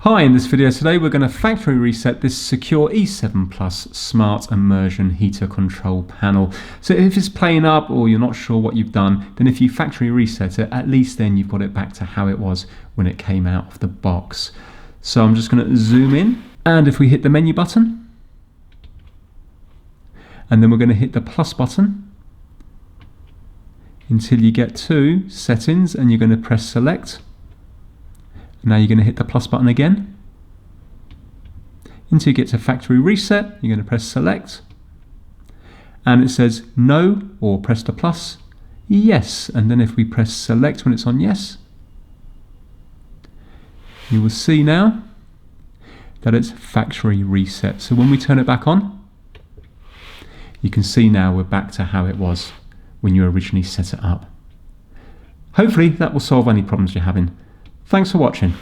Hi, in this video today we're going to factory reset this secure E7 Plus Smart Immersion heater control panel. So if it's playing up or you're not sure what you've done, then if you factory reset it, at least then you've got it back to how it was when it came out of the box. So I'm just going to zoom in, and if we hit the menu button, and then we're going to hit the plus button until you get to settings, and you're going to press select. Now you're going to hit the plus button again. Until you get to factory reset, you're going to press select. And it says no, or press the plus, yes. And then if we press select when it's on yes, you will see now that it's factory reset. So when we turn it back on, you can see now we're back to how it was when you originally set it up. Hopefully that will solve any problems you're having. Thanks for watching.